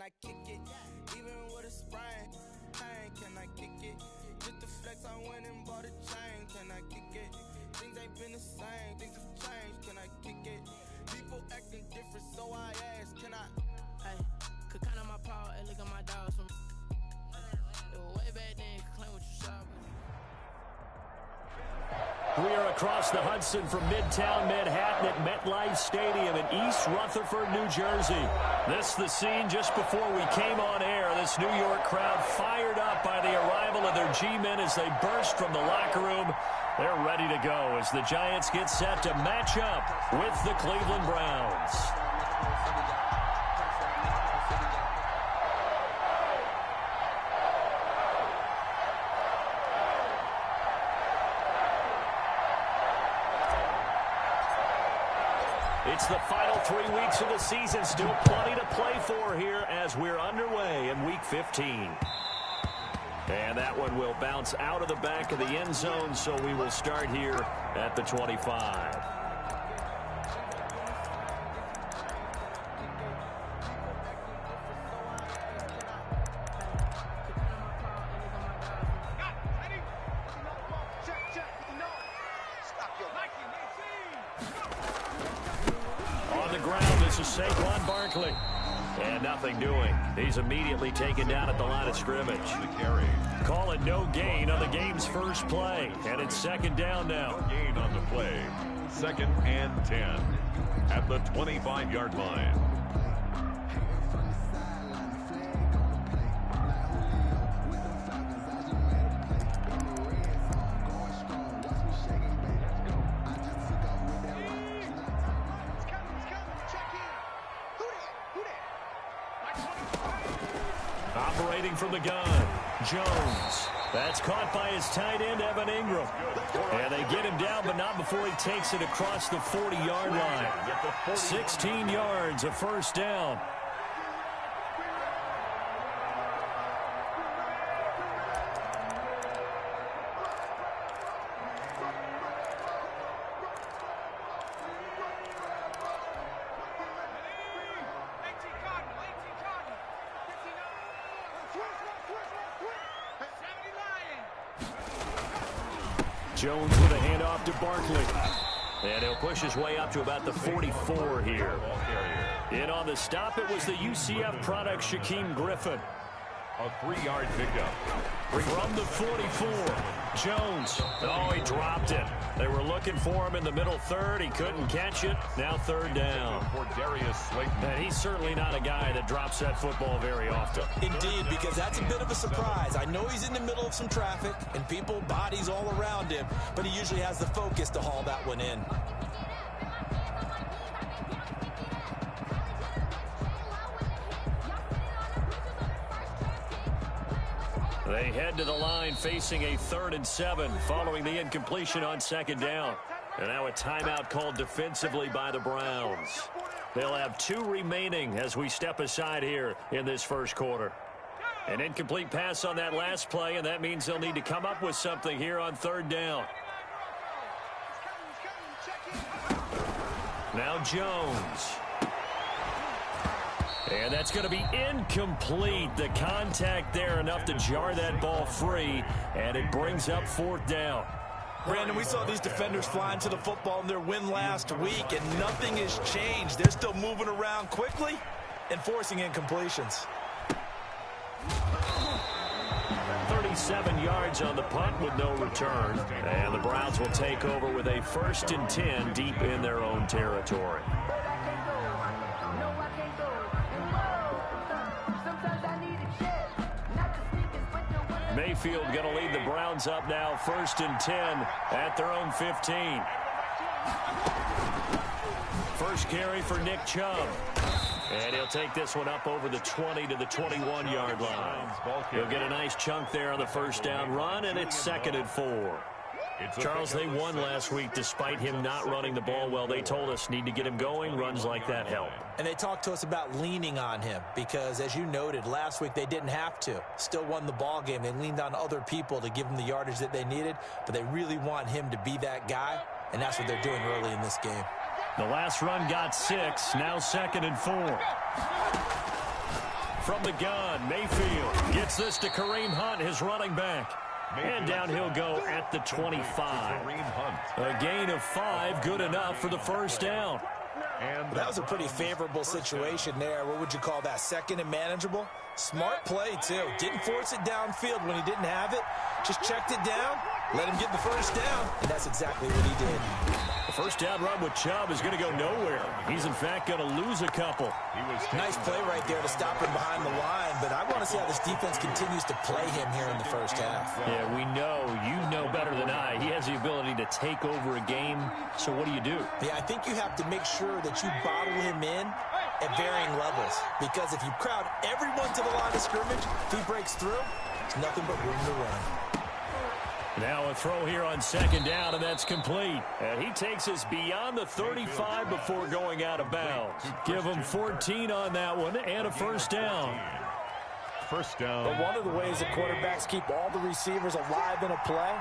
can I kick it? Even with a sprain, pain, can I kick it? Just the flex, I went and bought a chain, can I kick it? Things ain't been the same, things have changed, can I kick it? People acting different, so I ask, can I? Hey, could count on my power, and look at my dogs from. It was way back then, could claim what you saw. We are across the Hudson from Midtown Manhattan at MetLife Stadium in East Rutherford, New Jersey. This the scene just before we came on air. This New York crowd fired up by the arrival of their G-men as they burst from the locker room. They're ready to go as the Giants get set to match up with the Cleveland Browns. It's the final 3 weeks of the season. Still plenty to play for here as we're underway in Week 15. And that one will bounce out of the back of the end zone, so we will start here at the 25. Saquon Barkley. And nothing doing. He's immediately taken down at the line of scrimmage. Call it no gain on the game's first play. And it's second down now. No gain on the play. 2nd and 10 at the 25-yard line. Operating from the gun, Jones. That's caught by his tight end, Evan Ingram. And they get him down, but not before he takes it across the 40-yard line. 16 yards, a first down. Jones with a handoff to Barkley. And he'll push his way up to about the 44 here. In on the stop, it was the UCF product, Shaquem Griffin. A 3-yard pickup. From the 44, Jones. Oh, he dropped it. They were looking for him in the middle third. He couldn't catch it. Now third down. And he's certainly not a guy that drops that football very often. Indeed, because that's a bit of a surprise. I know he's in the middle of some traffic and people, bodies all around him, but he usually has the focus to haul that one in. They head to the line facing a 3rd and 7 following the incompletion on second down. And now a timeout called defensively by the Browns. They'll have 2 remaining as we step aside here in this first quarter. An incomplete pass on that last play, and that means they'll need to come up with something here on 3rd down. Now Jones. And that's going to be incomplete. The contact there enough to jar that ball free, and it brings up 4th down. Brandon, we saw these defenders flying to the football in their win last week, and nothing has changed. They're still moving around quickly and forcing incompletions. 37 yards on the punt with no return. And the Browns will take over with a 1st and 10 deep in their own territory. Mayfield going to lead the Browns up now, 1st and 10 at their own 15. First carry for Nick Chubb. And he'll take this one up over the 20 to the 21-yard line. He'll get a nice chunk there on the first down run, and it's 2nd and 4. Charles, they won last week despite him not running the ball well. They told us need to get him going. Runs like that help. And they talked to us about leaning on him because, as you noted, last week they didn't have to. Still won the ball game. They leaned on other people to give them the yardage that they needed, but they really want him to be that guy, and that's what they're doing early in this game. The last run got 6. Now 2nd and 4. From the gun, Mayfield gets this to Kareem Hunt, his running back. And down he'll go at the 25. A gain of 5, good enough for the first down. And that was a pretty favorable situation there. What would you call that? Second and manageable? Smart play, too. Didn't force it downfield when he didn't have it. Just checked it down, let him get the first down, and that's exactly what he did. The first down run with Chubb is going to go nowhere. He's, in fact, going to lose a couple. Nice play right there to stop him behind the line, but I want to see how this defense continues to play him here in the first half. Yeah, we know. You know better than I. He has the ability to take over a game, so what do you do? Yeah, I think you have to make sure that you bottle him in at varying levels, because if you crowd everyone to the line of scrimmage, if he breaks through, it's nothing but room to run. Now a throw here on second down, and that's complete. And he takes us beyond the 35 before going out of bounds. Give him 14 on that one and a first down. First down. But one of the ways that quarterbacks keep all the receivers alive in a play,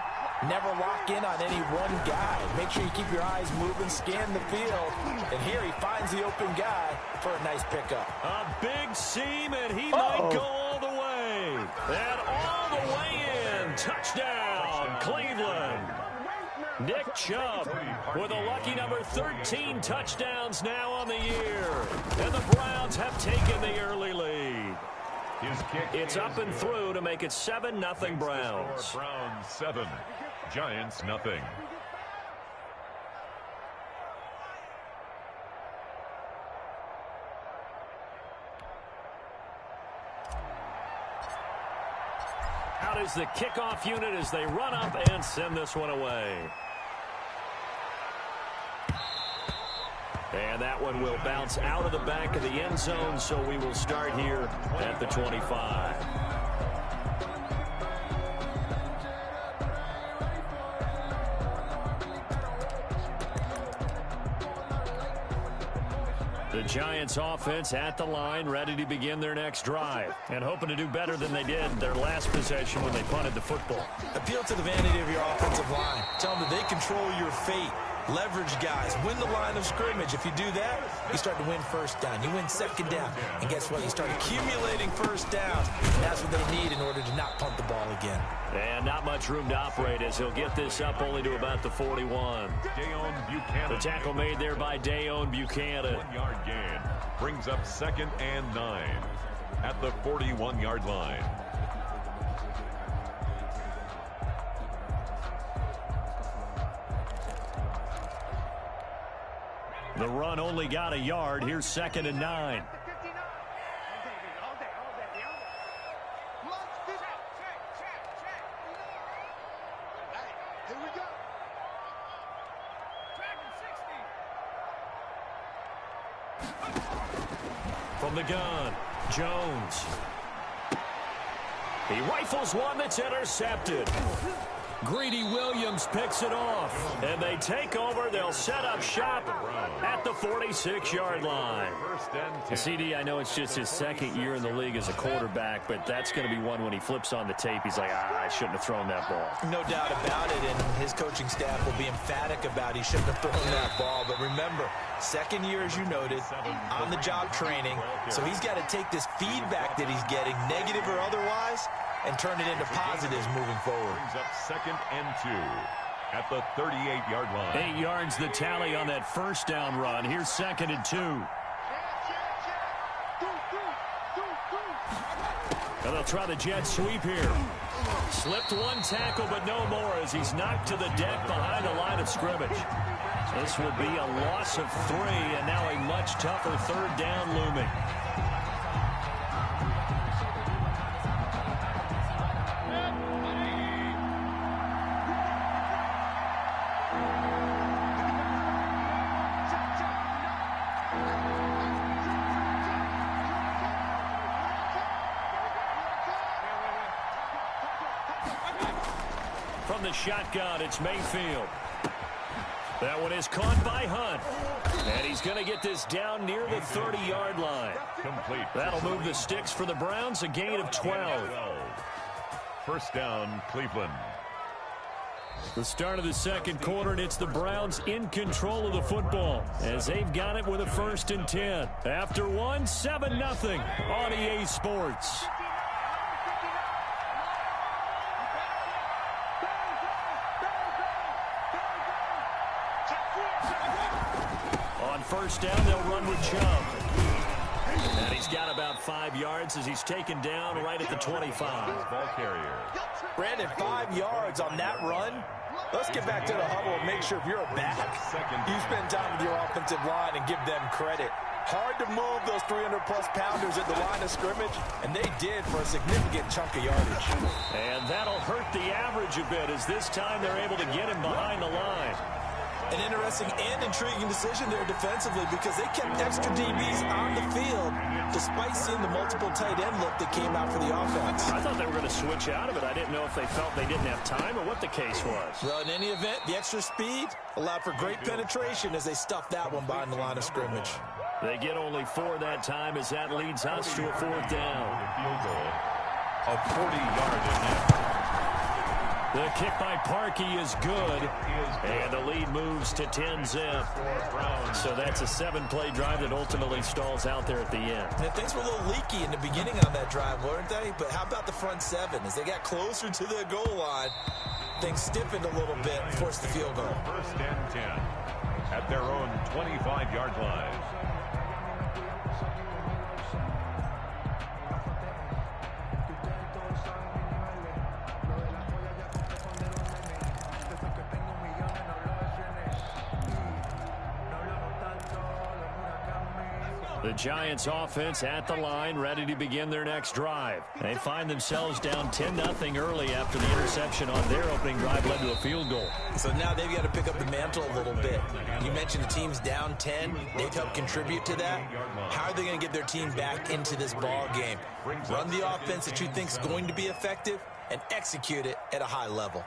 never lock in on any one guy. Make sure you keep your eyes moving, scan the field. And here he finds the open guy for a nice pickup. A big seam, and he might go all the way. And all the way in. Touchdown, Cleveland. Nick Chubb with a lucky number 13 touchdowns now on the year. And the Browns have taken the early lead. It's up and through to make it 7-0 Browns. Browns 7, Giants nothing. Out is the kickoff unit as they run up and send this one away. And that one will bounce out of the back of the end zone, so we will start here at the 25. The Giants offense at the line, ready to begin their next drive, and hoping to do better than they did their last possession when they punted the football. Appeal to the vanity of your offensive line. Tell them that they control your fate. Leverage guys. Win the line of scrimmage. If you do that, you start to win first down. You win second down. And guess what? You start accumulating first downs. And that's what they need in order to not punt the ball again. And not much room to operate as he'll get this up only to about the 41. The tackle made there by Dayon Buchanan. 1-yard gain brings up 2nd and 9 at the 41-yard line. The run only got a yard. Here's 2nd and 9. From the gun, Jones. He rifles one that's intercepted. Greedy Williams picks it off, and they take over. They'll set up shop at the 46-yard line. CD, I know it's just his second year in the league as a quarterback, but that's going to be one when he flips on the tape. He's like, I shouldn't have thrown that ball. No doubt about it, and his coaching staff will be emphatic about he shouldn't have thrown that ball. But remember, second year, as you noted, on-the-job training, so he's got to take this feedback that he's getting, negative or otherwise, and turn it into positives moving forward. Brings up 2nd and 2 at the 38-yard line. 8 yards the tally on that first down run. Here's 2nd and 2. And they'll try the jet sweep here. Slipped one tackle, but no more as he's knocked to the deck behind the line of scrimmage. This will be a loss of 3, and now a much tougher 3rd down looming. From the shotgun, it's Mayfield. That one is caught by Hunt. And he's going to get this down near the 30-yard line. Complete. That'll move the sticks for the Browns, a gain of 12. First down, Cleveland. The start of the second quarter, and it's the Browns in control of the football as they've got it with a 1st and 10. After one, 7-0 on EA Sports. On 1st down, they'll run with Chubb. And he's got about 5 yards as he's taken down right at the 25. Ball carrier. Brandon, 5 yards on that run. Let's get back to the huddle and make sure if you're a back, you spend time with your offensive line and give them credit. Hard to move those 300-plus pounders at the line of scrimmage, and they did for a significant chunk of yardage. And that'll hurt the average a bit as this time they're able to get him behind the line. An interesting and intriguing decision there defensively because they kept extra DBs on the field despite seeing the multiple tight end look that came out for the offense. I thought they were going to switch out of it. I didn't know if they felt they didn't have time or what the case was. Well, in any event, the extra speed allowed for great penetration as they stuffed that one behind the line of scrimmage. They get only 4 that time as that leads us to a 4th down. Field goal of 40-yard attempt. The kick by Parkey is good, and the lead moves to 10-zip. So that's a 7-play drive that ultimately stalls out there at the end. And things were a little leaky in the beginning on that drive, weren't they? But how about the front 7? As they got closer to the goal line, things stiffened a little bit and forced the field goal. 1st and 10 at their own 25-yard line. The Giants offense at the line, ready to begin their next drive. They find themselves down 10-0 early after the interception on their opening drive led to a field goal. So now they've got to pick up the mantle a little bit. You mentioned the team's down 10. They've helped contribute to that. How are they going to get their team back into this ball game? Run the offense that you think is going to be effective and execute it at a high level.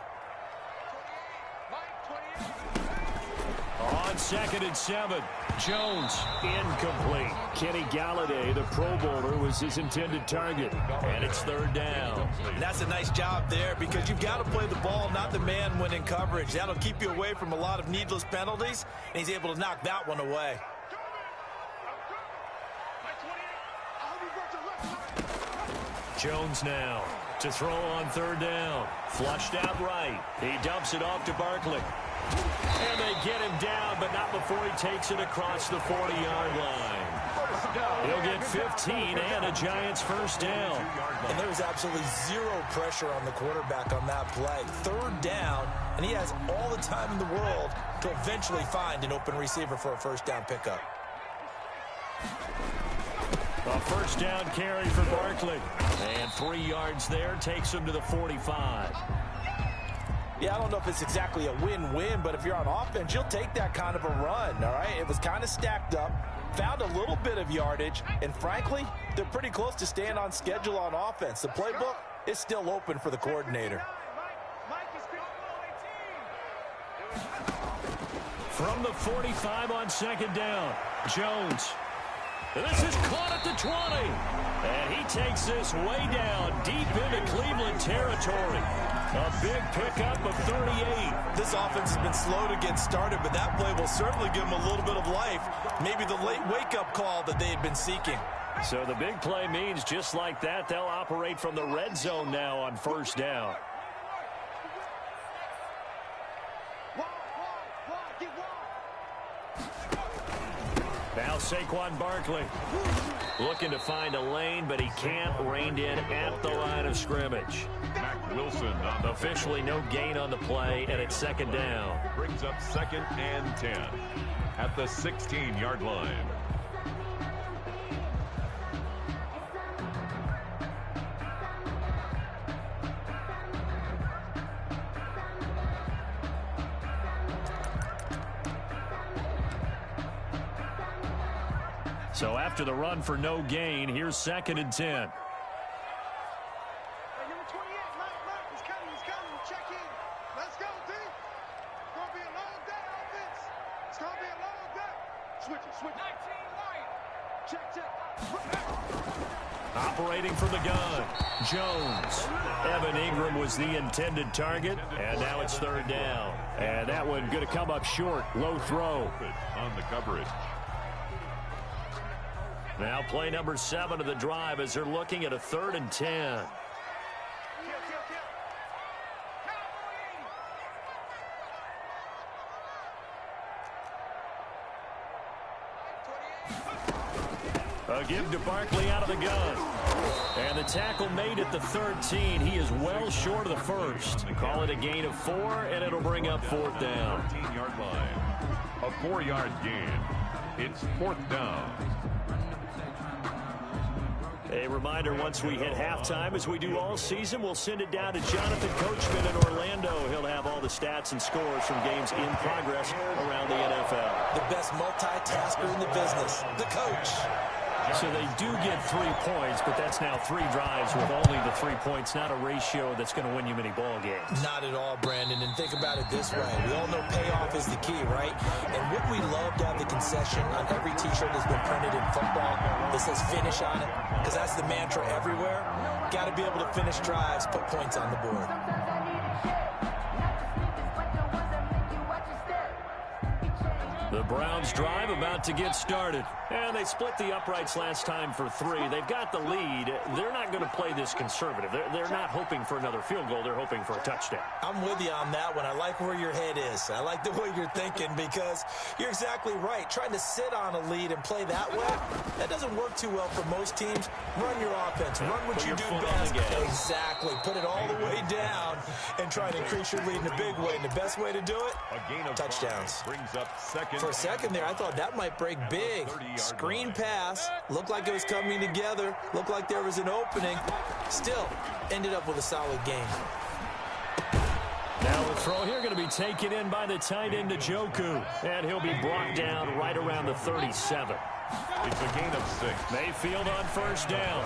On 2nd and 7, Jones incomplete. Kenny Galladay, the Pro Bowler, was his intended target. And it's 3rd down. And that's a nice job there because you've got to play the ball, not the man when in coverage. That'll keep you away from a lot of needless penalties, and he's able to knock that one away. Jones now to throw on 3rd down. Flushed out right. He dumps it off to Barkley. And they get him down, but not before he takes it across the 40-yard line. He'll get 15 and a Giants 1st down. And there was absolutely zero pressure on the quarterback on that play. 3rd down, and he has all the time in the world to eventually find an open receiver for a 1st down pickup. A 1st down carry for Barkley. And 3 yards there takes him to the 45. Yeah, I don't know if it's exactly a win-win, but if you're on offense, you'll take that kind of a run, all right? It was kind of stacked up, found a little bit of yardage, and frankly, they're pretty close to staying on schedule on offense. The playbook is still open for the coordinator. From the 45 on 2nd down, Jones. This is caught at the 20. And he takes this way down deep into Cleveland territory. A big pickup of 38. This offense has been slow to get started, but that play will certainly give them a little bit of life. Maybe the late wake-up call that they had been seeking. So the big play means just like that, they'll operate from the red zone now on 1st down. Now Saquon Barkley looking to find a lane, but he can't. Reined in at the line of scrimmage. Mac Wilson on the Officially no gain on the play, and it's 2nd down. brings up 2nd and 10 at the 16-yard line. So after the run for no gain, here's 2nd and 10. operating from the gun. Jones. Evan Ingram was the intended target, and now it's third down. And that one going to come up short. Low throw. On the coverage. Now play number 7 of the drive as they're looking at a 3rd and 10. A give to Barkley out of the gun. And the tackle made at the 13. He is well short of the first. Call it a gain of 4, and it'll bring up 4th down. 14-yard line. A 4-yard gain. It's 4th down. A reminder, once we hit halftime, as we do all season, we'll send it down to Jonathan Coachman in Orlando. He'll have all the stats and scores from games in progress around the NFL. The best multitasker in the business, the coach. So they do get 3 points, but that's now 3 drives with only the 3 points, not a ratio that's going to win you many ball games. Not at all, Brandon. And think about it this way. We all know payoff is the key, right? And wouldn't we love to have the concession on every T-shirt that's been printed in football that says finish on it? Because that's the mantra everywhere. Got to be able to finish drives, put points on the board. The Browns drive about to get started. And they split the uprights last time for 3. They've got the lead. They're not going to play this conservative. They're not hoping for another field goal. They're hoping for a touchdown. I'm with you on that one. I like where your head is. I like the way you're thinking because you're exactly right. Trying to sit on a lead and play that way, that doesn't work too well for most teams. Run your offense. Run what you do best. Exactly. Put it all the way down and try to increase your lead in a big way. And the best way to do it, touchdowns. Brings up second. For a second there, I thought that might break big. Screen pass. Looked like it was coming together. Looked like there was an opening. Still, ended up with a solid game. Now the throw here going to be taken in by the tight end Njoku. And he'll be brought down right around the 37. It's a gain of 6. Mayfield on first down.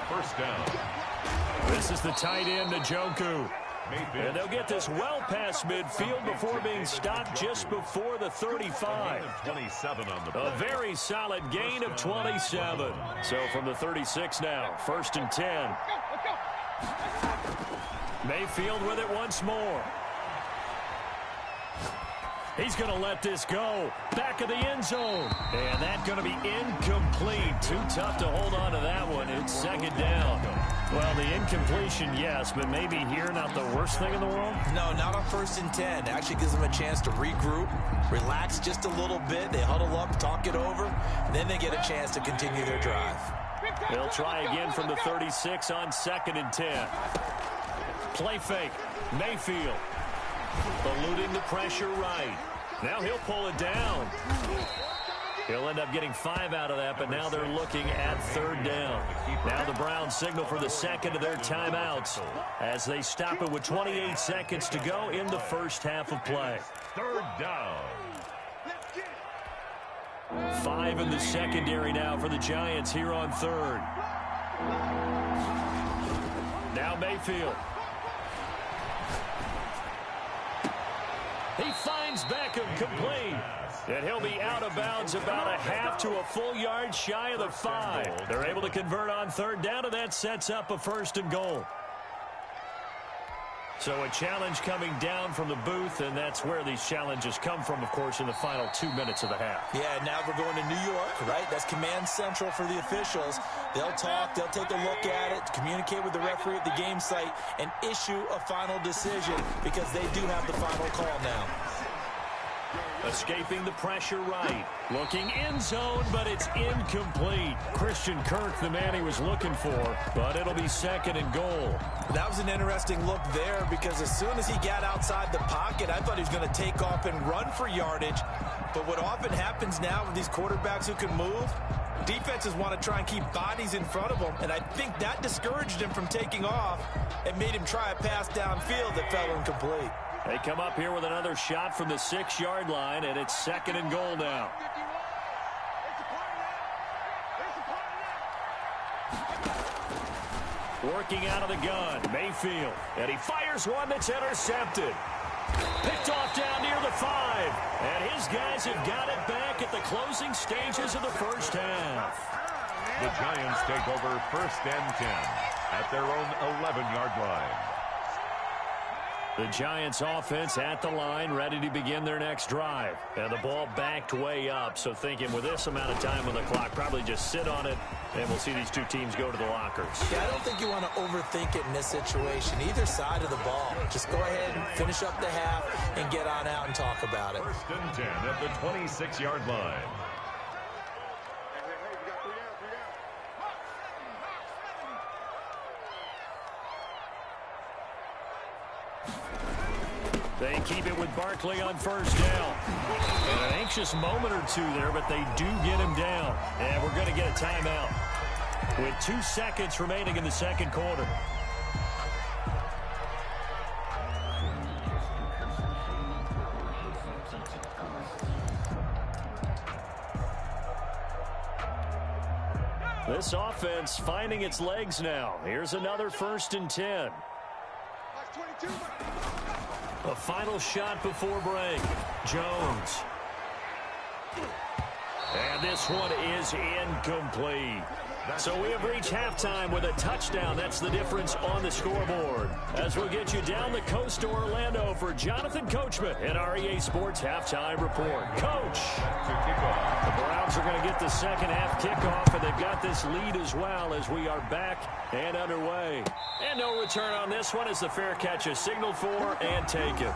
First down. This is the tight end Njoku. And they'll get this well past midfield before being stopped just before the 35. 27 on the play. A very solid gain of 27. So from the 36 now, 1st and 10. Mayfield with it once more. He's going to let this go. Back of the end zone. And that's going to be incomplete. Too tough to hold on to that one. It's 2nd down. Well, the incompletion, yes, but maybe here not the worst thing in the world? No, not on 1st and 10. Actually gives them a chance to regroup, relax just a little bit. They huddle up, talk it over, and then they get a chance to continue their drive. They'll try again from the 36 on 2nd and 10. Play fake. Mayfield. Eluding the pressure right. Now he'll pull it down. He'll end up getting 5 out of that, but now they're looking at 3rd down. Now the Browns signal for the 2nd of their timeouts as they stop it with 28 seconds to go in the first half of play. 3rd down. 5 in the secondary now for the Giants here on 3rd. Now Mayfield. He finds Beckham complete. And he'll be out of bounds about a half to a full yard shy of the 5. They're able to convert on 3rd down, and that sets up a 1st and goal. So a challenge coming down from the booth, and that's where these challenges come from, of course, in the final 2 minutes of the half. Yeah, now we're going to New York, right? That's command central for the officials. They'll talk, they'll take a look at it, communicate with the referee at the game site, and issue a final decision because they do have the final call now. Escaping the pressure right. Looking end zone, but it's incomplete. Christian Kirk, the man he was looking for, but it'll be 2nd and goal. That was an interesting look there because as soon as he got outside the pocket, I thought he was going to take off and run for yardage. But what often happens now with these quarterbacks who can move, defenses want to try and keep bodies in front of them, and I think that discouraged him from taking off and made him try a pass downfield that fell incomplete. They come up here with another shot from the 6-yard line, and it's 2nd and goal now. Working out of the gun, Mayfield, and he fires one that's intercepted. Picked off down near the 5, and his guys have got it back at the closing stages of the first half. The Giants take over 1st and 10 at their own 11-yard line. The Giants offense at the line, ready to begin their next drive. And the ball backed way up, so thinking with this amount of time on the clock, probably just sit on it, and we'll see these two teams go to the lockers. Yeah, I don't think you want to overthink it in this situation. Either side of the ball. Just go ahead and finish up the half and get on out and talk about it. 1st and 10 at the 26-yard line. They keep it with Barkley on 1st down. And an anxious moment or two there, but they do get him down. And we're going to get a timeout with 2 seconds remaining in the second quarter. This offense finding its legs now. Here's another 1st and 10. A final shot before break. Jones. And this one is incomplete. So we have reached halftime with a touchdown. That's the difference on the scoreboard. As we'll get you down the coast to Orlando for Jonathan Coachman at our EA Sports Halftime Report. Coach! The Browns are going to get the second half kickoff, and they've got this lead as well as we are back and underway. And no return on this one as the fair catch is signaled for and taken.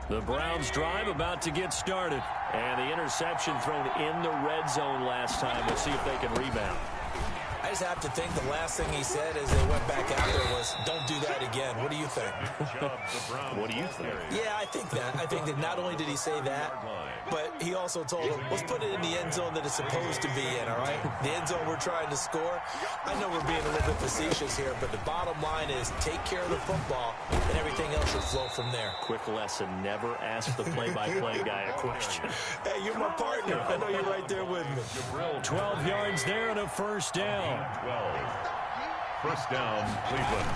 The Browns drive about to get started. And the interception thrown in the red zone last time. We'll see if they can rebound. I just have to think the last thing he said as they went back out there was, don't do that again. What do you think? What do you think? Yeah, I think that not only did he say that, but he also told him, let's put it in the end zone that it's supposed to be in, all right? The end zone we're trying to score. I know we're being a little bit facetious here, but the bottom line is take care of the football, and everything else should flow from there. Quick lesson, never ask the play-by-play guy a question. Hey, you're my partner. I know you're right there with me. 12 yards there and a 1st down. 12. 1st down, Cleveland.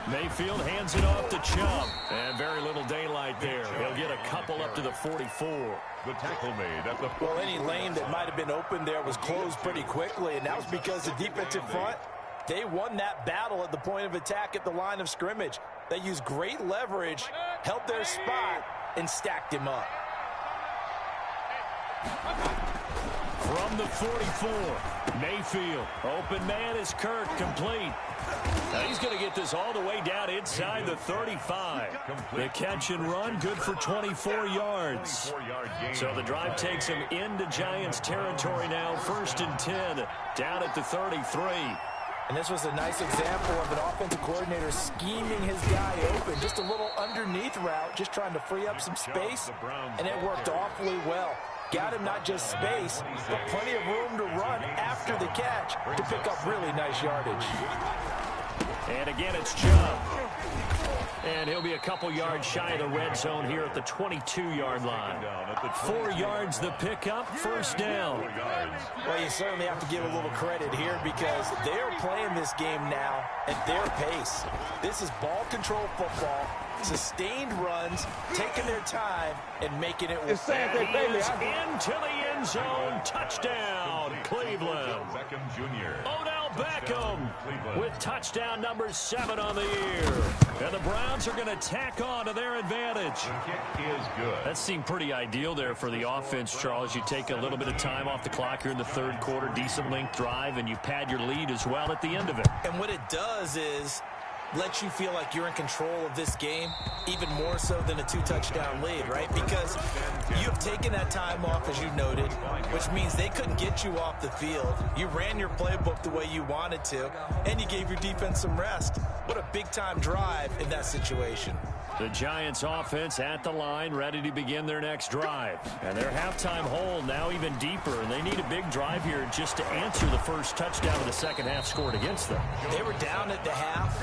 Mayfield hands it off to Chubb. And very little daylight there. He'll get a couple up to the 44. The tackle made at the... Well, any lane that might have been open there was closed pretty quickly, and that was because the defensive front, they won that battle at the point of attack at the line of scrimmage. They used great leverage, held their spot, and stacked him up. From the 44, Mayfield. Open man is Kirk, complete. Now he's going to get this all the way down inside the 35. The catch and run, good for 24 yards. So the drive takes him into Giants territory now. 1st and 10, down at the 33. And this was a nice example of an offensive coordinator scheming his guy open. Just a little underneath route, just trying to free up some space, and it worked awfully well. Got him not just space, but plenty of room to run after the catch to pick up really nice yardage. And again, it's Chubb. And he'll be a couple yards shy of the red zone here at the 22-yard line. 4 yards the pickup, 1st down. Well, you certainly have to give a little credit here because they're playing this game now at their pace. This is ball control football, sustained runs, taking their time, and making it work. And he is into the end zone. Touchdown, Cleveland. Odell Beckham with touchdown number 7 on the year. And the Browns are going to tack on to their advantage. The kick is good. That seemed pretty ideal there for the offense, Charles. You take a little bit of time off the clock here in the 3rd quarter, decent length drive, and you pad your lead as well at the end of it. And what it does is let you feel like you're in control of this game, even more so than a 2-touchdown lead, right? Because you have taken that time off, as you noted, which means they couldn't get you off the field. You ran your playbook the way you wanted to, and you gave your defense some rest. What a big-time drive in that situation. The Giants offense at the line, ready to begin their next drive. And their halftime hole now even deeper, and they need a big drive here just to answer the first touchdown of the second half scored against them. They were down at the half.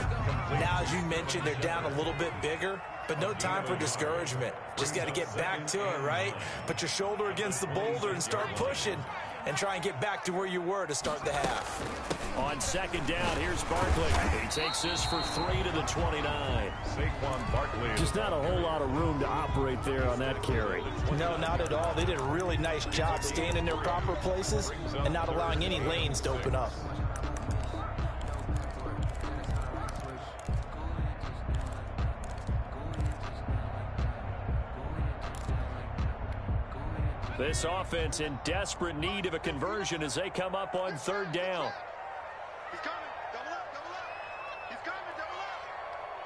Now, as you mentioned, they're down a little bit bigger, but no time for discouragement. Just got to get back to it, right? Put your shoulder against the boulder and start pushing. and try and get back to where you were to start the half. On second down, here's Barkley. He takes this for 3 to the 29. Saquon Barkley. Just not a whole lot of room to operate there on that carry. No, not at all. They did a really nice job staying in their proper places and not allowing any lanes to open up. This offense in desperate need of a conversion as they come up on third down. He's coming. Double up, double up. He's coming, double up.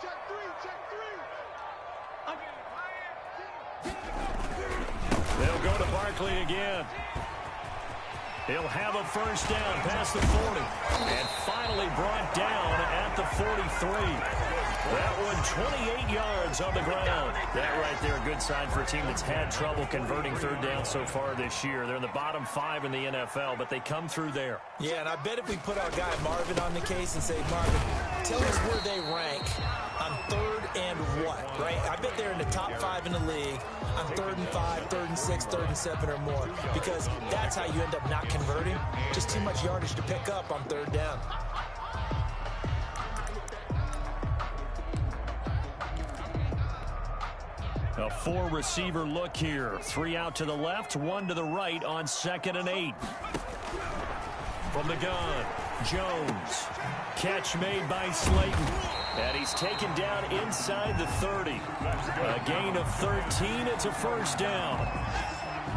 Check three, check three. They'll go to Barkley again. He'll have a first down past the 40. And finally brought down at the 43. That one 28 yards on the ground. That right there, a good sign for a team that's had trouble converting third down so far this year. They're in the bottom 5 in the NFL, but they come through there. Yeah, and I bet if we put our guy Marvin on the case and say, Marvin, tell us where they rank on third and what, right? I bet they're in the top 5 in the league on 3rd and 5, 3rd and 6, 3rd and 7 or more, because that's how you end up not converting. Just too much yardage to pick up on third down. A 4-receiver look here. 3 out to the left, 1 to the right on 2nd and 8. From the gun, Jones. Catch made by Slayton. And he's taken down inside the 30. A gain of 13. It's a first down.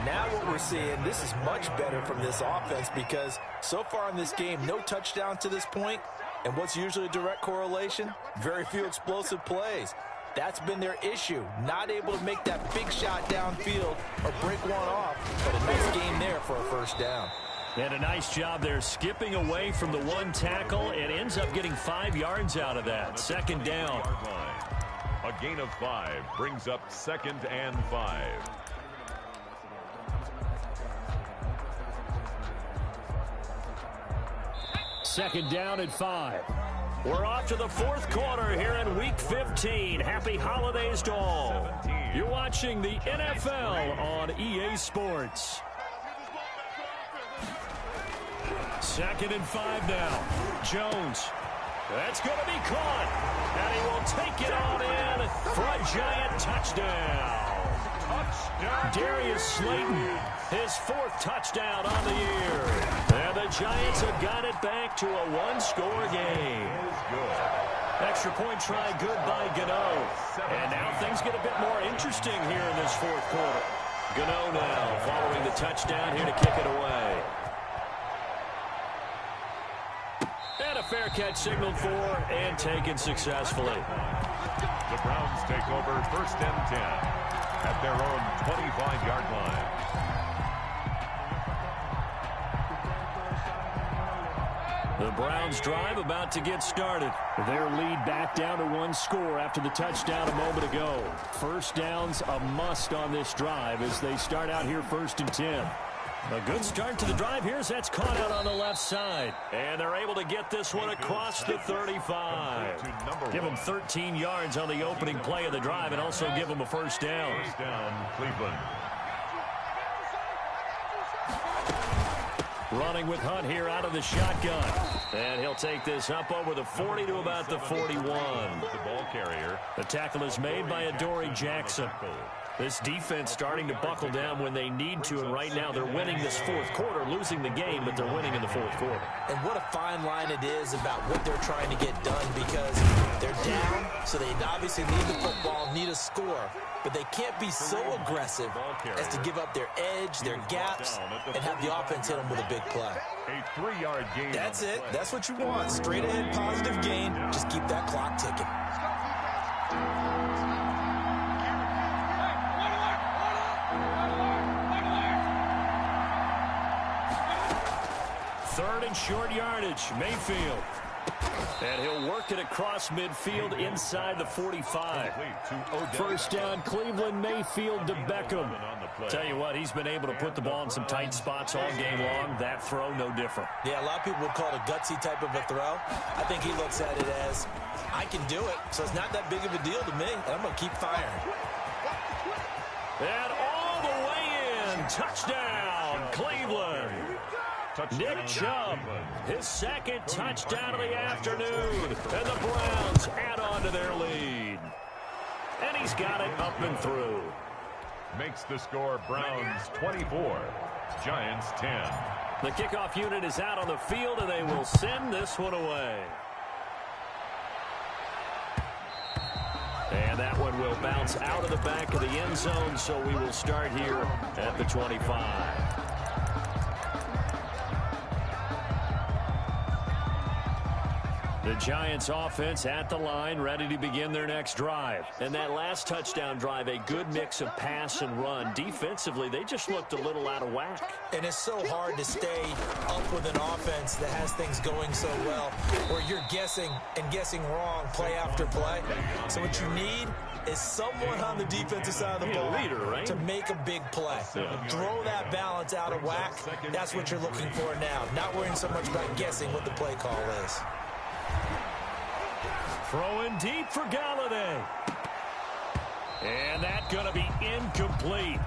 Now what we're seeing, this is much better from this offense because so far in this game, no touchdown to this point. And what's usually a direct correlation? Very few explosive plays. That's been their issue. Not able to make that big shot downfield or break one off. But a nice game there for a first down. And a nice job there skipping away from the one tackle and ends up getting 5 yards out of that. Second down. A gain of 5 brings up 2nd and 5. Second down at 5. We're off to the 4th quarter here in Week 15. Happy holidays to all. You're watching the NFL on EA Sports. 2nd and 5 now. Jones. That's going to be caught. And he will take it on in for a giant touchdown. Darius Slayton, his 4th touchdown on the year. And the Giants have got it back to a 1-score game. Extra point try good by Gano. And now things get a bit more interesting here in this 4th quarter. Gano now following the touchdown here to kick it away. And a fair catch signaled for and taken successfully. The Browns take over 1st and 10 at their own 25-yard line. The Browns drive about to get started. Their lead back down to 1 score after the touchdown a moment ago. First down's a must on this drive as they start out here 1st and 10. A good start to the drive here as that's caught out on the left side. And they're able to get this one across the 35. Give them 13 yards on the opening play of the drive and also give them a first down. First down, Cleveland. Running with Hunt here out of the shotgun. And he'll take this up over the 40 to about the 41. The ball carrier. The tackle is made by Adoree Jackson. This defense starting to buckle down when they need to, and right now they're winning this 4th quarter, losing the game, but they're winning in the 4th quarter. And what a fine line it is about what they're trying to get done because they're down, so they obviously need the football, need a score, but they can't be so aggressive as to give up their edge, their gaps, and have the offense hit them with a big play. A 3-yard gain. That's it. That's what you want. Straight ahead, positive gain. Just keep that clock ticking. Third and short yardage, Mayfield. And he'll work it across midfield inside the 45. First down, Cleveland, Mayfield to Beckham. Tell you what, he's been able to put the ball in some tight spots all game long. That throw, no different. Yeah, a lot of people would call it a gutsy type of a throw. I think he looks at it as, I can do it, so it's not that big of a deal to me, and I'm going to keep firing. And all the way in, touchdown, Cleveland. Nick Chubb, his second touchdown of the afternoon, and the Browns add on to their lead. And he's got it up and through. Makes the score Browns 24, Giants 10. The kickoff unit is out on the field, and they will send this one away. And that one will bounce out of the back of the end zone, so we will start here at the 25. The Giants offense at the line, ready to begin their next drive. And that last touchdown drive, a good mix of pass and run. Defensively, they just looked a little out of whack. And it's so hard to stay up with an offense that has things going so well, where you're guessing and guessing wrong play after play. So what you need is someone on the defensive side of the ball leader, right? to make a big play. Throw that balance out of whack. That's what you're looking for now. Not worrying so much about guessing what the play call is. Throwing deep for Galladay. And that's going to be incomplete.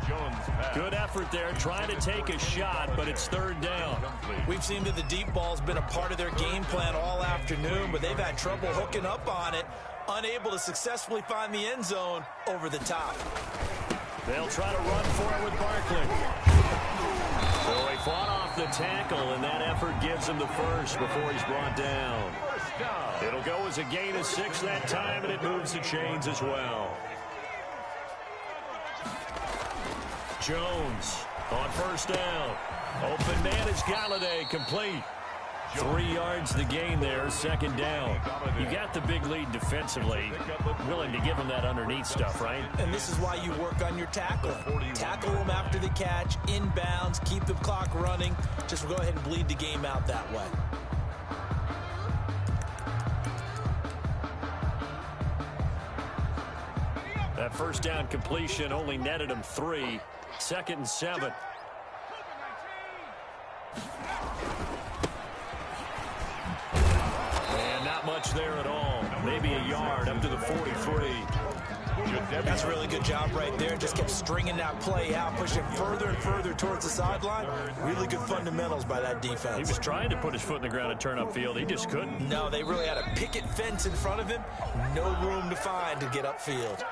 Good effort there, trying to take a shot, but it's third down. We've seen that the deep ball's been a part of their game plan all afternoon, but they've had trouble hooking up on it, unable to successfully find the end zone over the top. They'll try to run for it with Barkley. So he fought off the tackle, and that effort gives him the first before he's brought down. It'll go as a gain of 6 that time, and it moves the chains as well. Jones on first down. Open man is Galladay, complete. 3 yards the gain there, second down. You got the big lead defensively. Willing to give him that underneath stuff, right? And this is why you work on your tackling. Tackle them after the catch, inbounds, keep the clock running. Just go ahead and bleed the game out that way. That first down completion only netted him 3. 2nd and 7. And not much there at all. Maybe a yard up to the 43. That's a really good job right there. Just kept stringing that play out, pushing further and further towards the sideline. Really good fundamentals by that defense. He was trying to put his foot in the ground and turn upfield. He just couldn't. No, they really had a picket fence in front of him. No room to find to get upfield.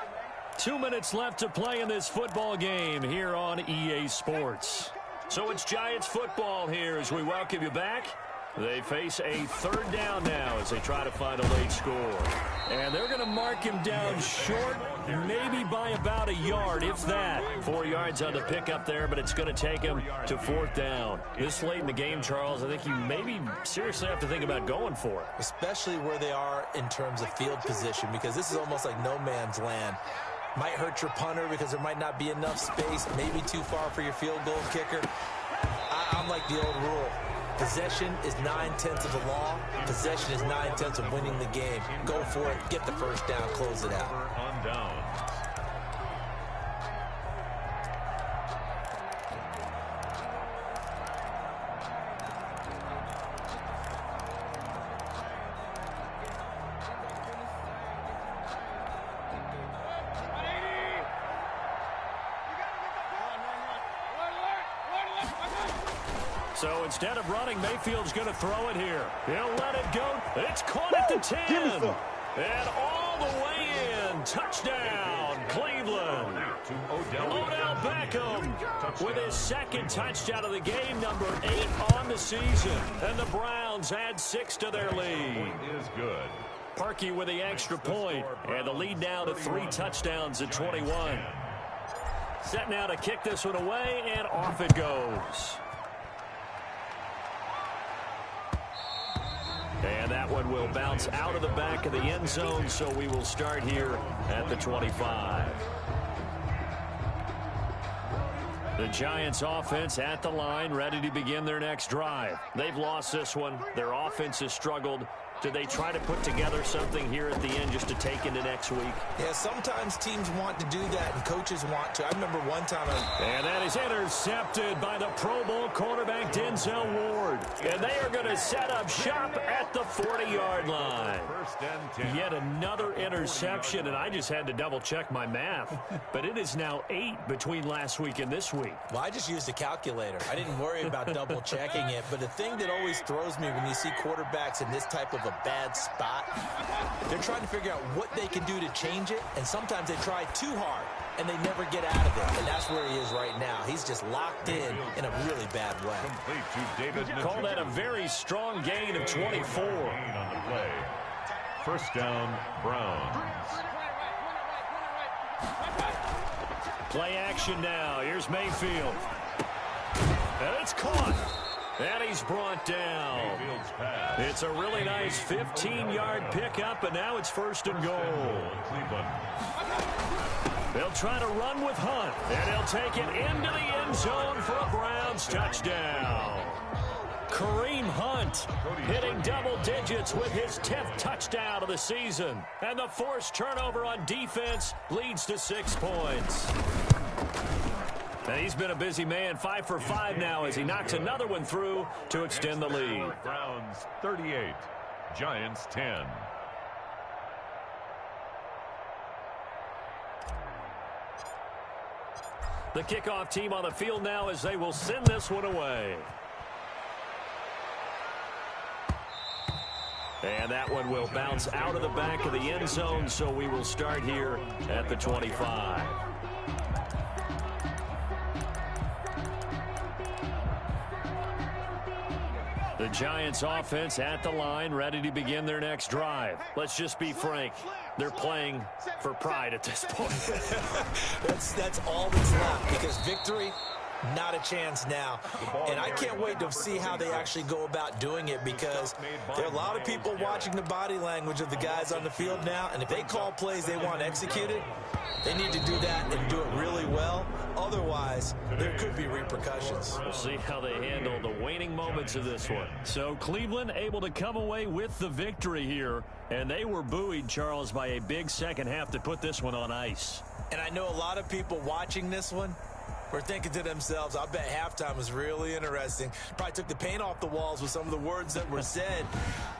2 minutes left to play in this football game here on EA Sports. So it's Giants football here as we welcome you back. They face a third down now as they try to find a late score. And they're going to mark him down short, maybe by about a yard, if that. 4 yards on the pickup there, but it's going to take him to 4th down. This late in the game, Charles, I think you maybe seriously have to think about going for it. Especially where they are in terms of field position, because this is almost like no man's land. Might hurt your punter because there might not be enough space, maybe too far for your field goal kicker. I'm like the old rule. Possession is 9/10 of the law. Possession is 9/10 of winning the game. Go for it. Get the first down. Close it out. On down. So instead of running, Mayfield's going to throw it here. He'll let it go. It's caught at the 10. And all the way in. Touchdown, Cleveland. Odell Beckham with his second touchdown of the game, number 8 on the season. And the Browns add 6 to their lead. Is good. Parkey with the extra point. And the lead now to 3 touchdowns at 21. Set now to kick this one away, and off it goes. And that one will bounce out of the back of the end zone, so we will start here at the 25. The Giants offense at the line, ready to begin their next drive. They've lost this one. Their offense has struggled. Did they try to put together something here at the end just to take into next week? Yeah, sometimes teams want to do that and coaches want to. I remember one time. And that is intercepted by the Pro Bowl quarterback Denzel Ward. And they are going to set up shop at the 40-yard line. First and 10. Yet another interception, and I just had to double-check my math. But it is now 8 between last week and this week. Well, I just used a calculator. I didn't worry about double-checking it. But the thing that always throws me when you see quarterbacks in this type of a bad spot, they're trying to figure out what they can do to change it, and sometimes they try too hard, and they never get out of it. And that's where he is right now. He's just locked in a really bad way. Complete to David. Call that a very strong gain of 24. On the play. First down, Browns. Play action now. Here's Mayfield. And it's caught. And he's brought down. It's a really nice 15-yard pickup, and now it's first and goal. They'll try to run with Hunt, and he'll take it into the end zone for a Browns touchdown. Kareem Hunt hitting double digits with his 10th touchdown of the season. And the forced turnover on defense leads to 6 points. And he's been a busy man, 5 for 5 now as he knocks another one through to extend the lead. Browns 38, Giants 10. The kickoff team on the field now as they will send this one away. And that one will bounce out of the back of the end zone, so we will start here at the 25. The Giants offense at the line, ready to begin their next drive. Let's just be frank. They're playing for pride at this point. That's all that's left, because victory, not a chance now. And I can't wait to see how they actually go about doing it, because there are a lot of people watching the body language of the guys on the field now, and if they call plays they want executed, they need to do that and do it really well. Otherwise, there could be repercussions. We'll see how they handle the waning moments of this one. So Cleveland able to come away with the victory here, and they were buoyed, Charles, by a big second half to put this one on ice. And I know a lot of people watching this one were thinking to themselves, I bet halftime was really interesting. Probably took the paint off the walls with some of the words that were said.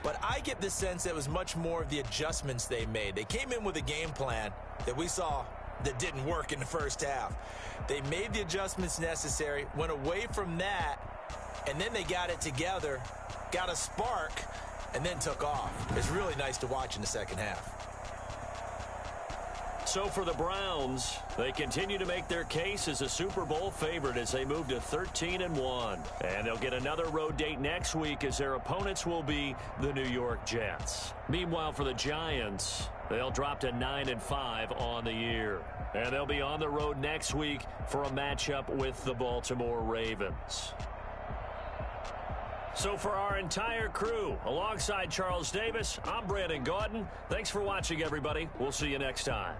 But I get the sense that it was much more of the adjustments they made. They came in with a game plan that we saw that didn't work in the first half. They made the adjustments necessary, went away from that, and then they got it together, got a spark, and then took off. It's really nice to watch in the second half. So for the Browns, they continue to make their case as a Super Bowl favorite as they move to 13-1. And they'll get another road date next week as their opponents will be the New York Jets. Meanwhile, for the Giants, they'll drop to 9-5 on the year. And they'll be on the road next week for a matchup with the Baltimore Ravens. So for our entire crew, alongside Charles Davis, I'm Brandon Gaudin. Thanks for watching, everybody. We'll see you next time.